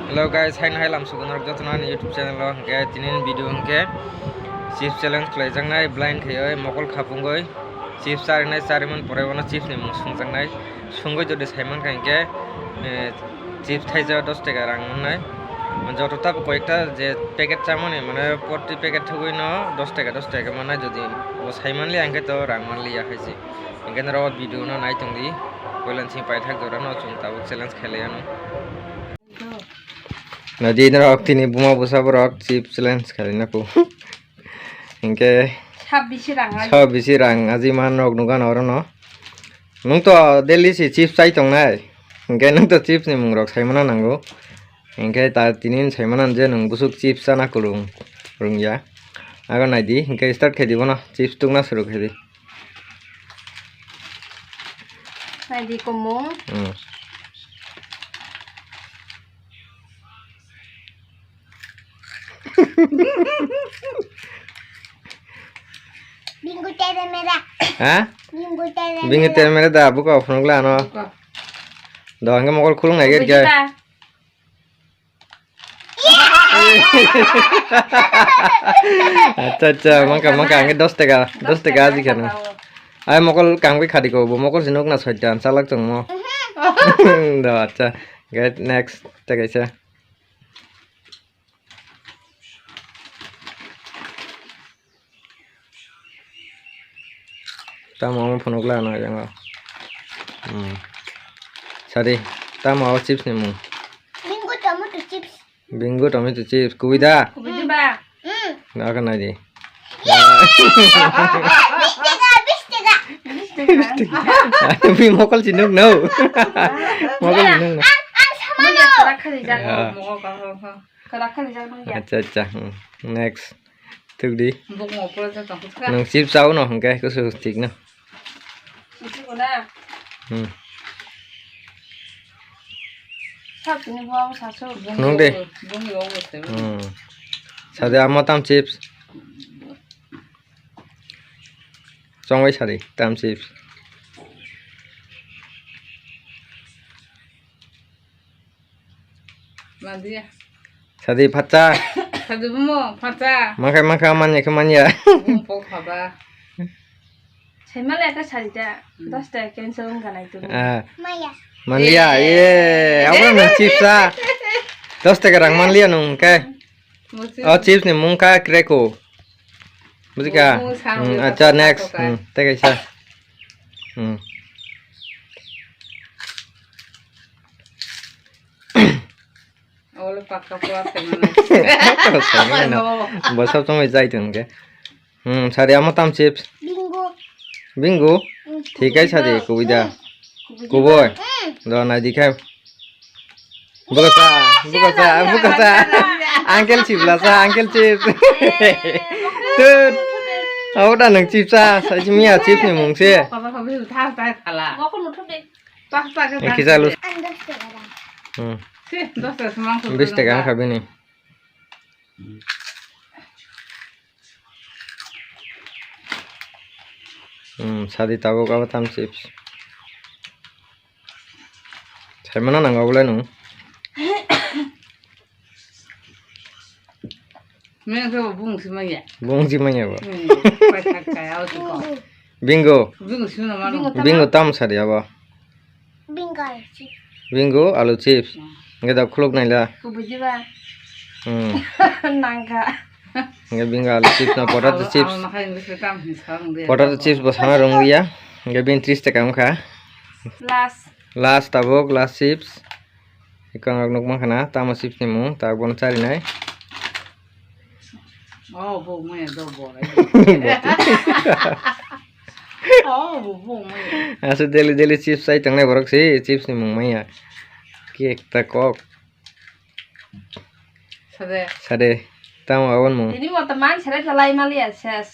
Hello guys, hai lam sugunar jotna YouTube channel lo hangke tinin video hangke chips challenge khlaijaknai blind khaioi mokol khapungoi chips charinai chariman poraibona chips ni mung sungjaknai sungoi jodi saiman hangke chips thaija 10 টাকা rang monnai যতটা কয়েকটা যে packet চামনি মানে প্রতি packet থুই ন 10 টাকা মানে যদি ও সাইমানলি আঙ্কে তো রাং মানলি আখাইছি এখানে র ভিডিও না নাই তুমি কইলান সি পাই থাক জরা ন চুং তাও চ্যালেঞ্জ খেলে আনো Nadi na rock tini buma busa rock chip challenge kali na ko. Ingke. Sab bisi rang aji man rock nugan oro no. Nung to Delhi si chips sai tong nai. Ingke nung to chips ni mung rock sai mana nango. Ingke ta tinin sai mana je nung busuk chips sana kulung rung ya. Agar nai di ingke start khedi bona chips tung na suru khedi. Nai di komo. Bingo tere mera. Hah? Bingo tere. Bingo tere mera dah buka open gula ano. Dah angge mokol kulung lagi kerja. Acha mangka angge 10 টাকা aja kan. Ay mokol kangwe khadi ko bo mokol sinuk na soitan salak chung mo. Dah acha. Get next tagaisa. Ta mau phone gula na janga sari ta mau chips ni mu bingo tomato chips kubida ba na kan na di 20 টাকা mi mokol sinuk no mokol sinuk no acha next thực đi nung chip sáu nó không cái có sự thiệt nữa nung đi sao để ăn tam chips trong cái sao đi tam chips sao đi phát ra Sadu mo, pata. Maka manya. Pok haba. Semal ya ka sarita. 10 টাকা cancel kan itu. Maya. Manlia, ye. Apa nang chips ah? 10 টাকা rang manlia nung ke. Oh chips ni mungka kreko. Busika. Acha next. Take isa. Olo pakka puasa mana? Basta तुम्हें जाई तुमके सारे आमताम chips Bingo ठीक है सादे कुबिदा कुबोय दो ना दिखाए बुकसा अंकल चिप्स ला अंकल चिप्स तो आवड़ा नंग चिप्स साइज मिया चिप्स नि मुंगसे पापा था खाला गको नुथुब दे पापा के खिजालु 10 টাকা semang 20 টাকা খাবে নি সাদি তাবো কাবা তাম চিপস সাইমানা নাঙ্গা বলে নু Mẹ cái bung xí mày ba phải thắc cái áo thì có bingo xí nào mà bingo tam sadi aba bingo alu chips nge da khuluk nai la cô biji ba nangka nge bingo alu chips na potato chips bosana rongia nge bin 30 টাকা kha last tabo glass chips ikang nok mang khana tama chips ni mu ta bon chari nai oh bo mày đâu bỏ đấy oh bo mày asu deli chips sai tang nai borok si chips ni mung maya cake ta kok sade tam awon mu ini mau teman saya lalai malia ses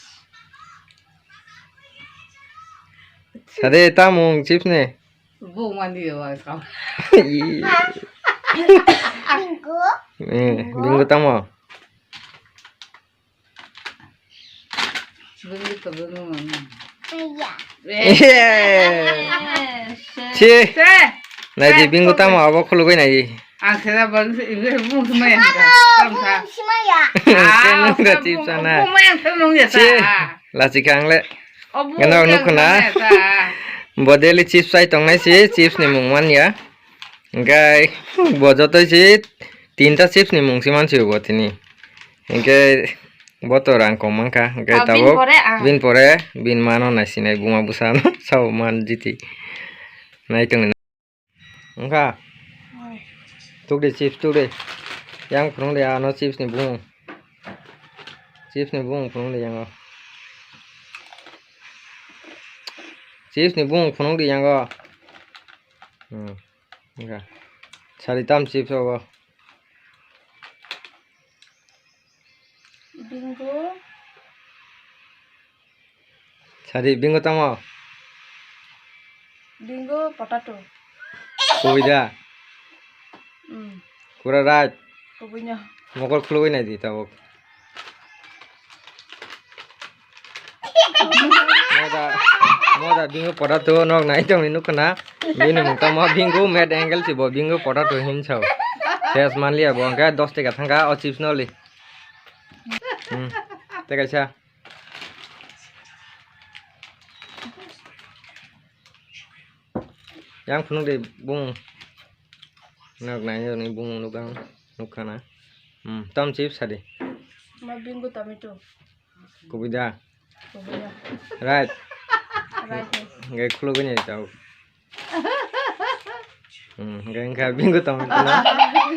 sade tamung chips ne bo mandi rồi sao bingo tamo bingo to bingo Maya. che nai di bingo tamo abo khulugoi nai Akhirnya bang ini musuh main dah. Kamsa. Maya. Ah, udah chips sana. Main seneng ya Ci, ta. lasi kangle. Oh, Kenal nu kena. Bodeli chips ay tong nai si chips ni mungman ya. Engkai bojoto si tinta chips ni mung siman si botini. Engkai botorang komangka. Engkai tabok bin pore bin mano nasi nai bunga busano sau man jiti. Nai tong. Engka. Tuk de chips tuk de. Yang prong de ano chips ni bung. Chips ni bung prong de yang. Chips ni bung phunong di yang go. Okay. Sari tam chips go. Bingo. Sari bingo tamo. Bingo potato. Kuida. Kura right. Kubunya. Mokol kluwi na di tabok. Moda bingo potato nok nai tong inu kana. Bini mukta mo bingo mad angle si bo bingo potato hin chau. Ses man liya bo angka 10 taka thanga o chips no li. Teka cha. Yang phunung de bung. Nok nai yo ni bung nukang nukana. Tom chips hadi. Ma bingo tomato. Kubida. Kubunya. Right. Right. Ngai khulu gini tau. Ngai ngka bingo tomato na.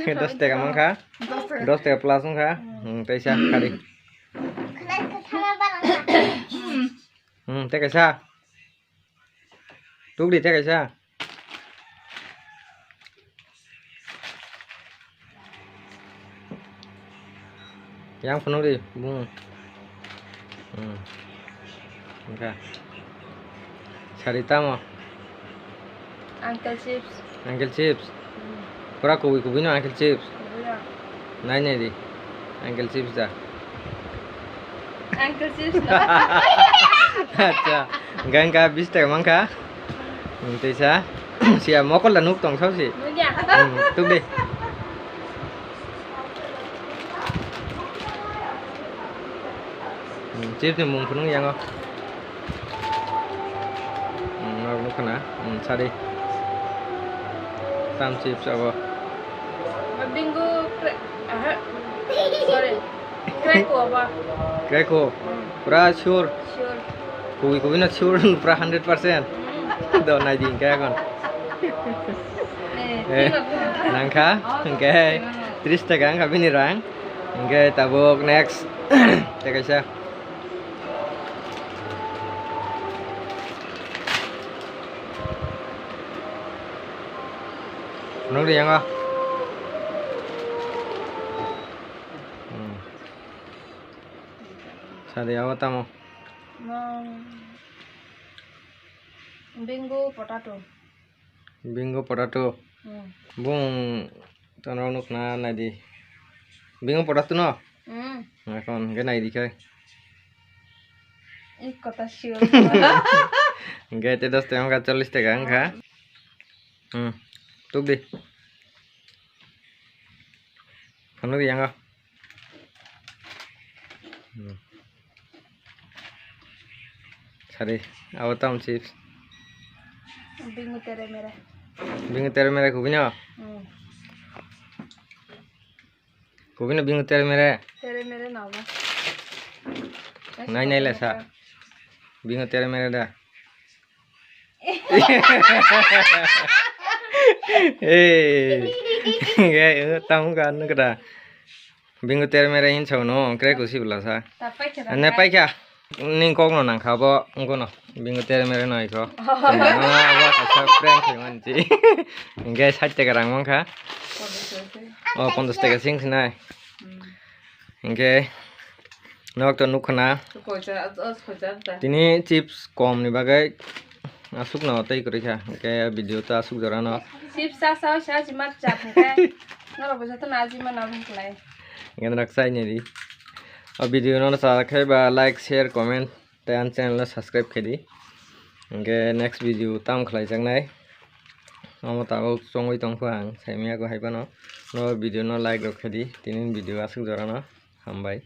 10 taka mangka. 10 taka plus mangka. Taisa kali. Kena ketama barang. Teka cha. Tuk di teka cha. Yang penuh di bung. Okay. Sarita mo. Uncle chips. Uncle chips. Pura kubi no uncle chips. Kubunya. Nai nai di. Uncle chips da. Uncle chips. Acha. Gang ka 20 taka mangka. Taisa. Sia mokol la nuk tong sau si. Kubunya. Tuk di. Chips ni mung phunung yang go. Nok nuk kana. Sari. Tam chips abo. Ma bingo sorry. Kreko apa? Kreko. Pura sure. Sure. Kubi na sure pura 100%. Do nai ding ka kon. Nangka. Okay. 30 taka ang kabini rang. Okay, tabok next. Teka siya. Nung di yang go. Sari apa tamo? Bingo potato. Bingo potato. Bung tanau nuk na nai di. Bingo potato no. Kon cái này đi chơi. Ik kota sure. Cái te 10 taka 40 taka ang kha. Tuk di. Phunung di yang go. Sari, apa tam chips? Bingo tere mere. Bingo tere mere kubinya. Kubinya bingo tere mere. Tere mere na ba? Nai nai la sa. Bingo tere mere da. Gai tam kan nu kada. Bingo tere mere hin chau no, kre kusi bula sa. Tapai kira. Ane pai kya? Ning kok no nang khabo ngko no. Bingo tere mere no iko. Wa ka prank ke man ji. Gai 60 taka rang mang kha. Oh 50 taka sing sinai. Gai nok to nukhana. Tini chips kom ni bagai asuk na tai kori kha. Gai video ta asuk jara no. Chips sa sa jimat chap ke. Ngaro bosa to na jimat na bhlai. Gan raksai ni di. अब video न साखे बा like share comment तान channel subscribe खेदी। Next video ताम खलाई जंगनाय Amo tahu songoi tongfu ang saimia ko haibano no video no like rok khadi tinin video asuk jorano hambai.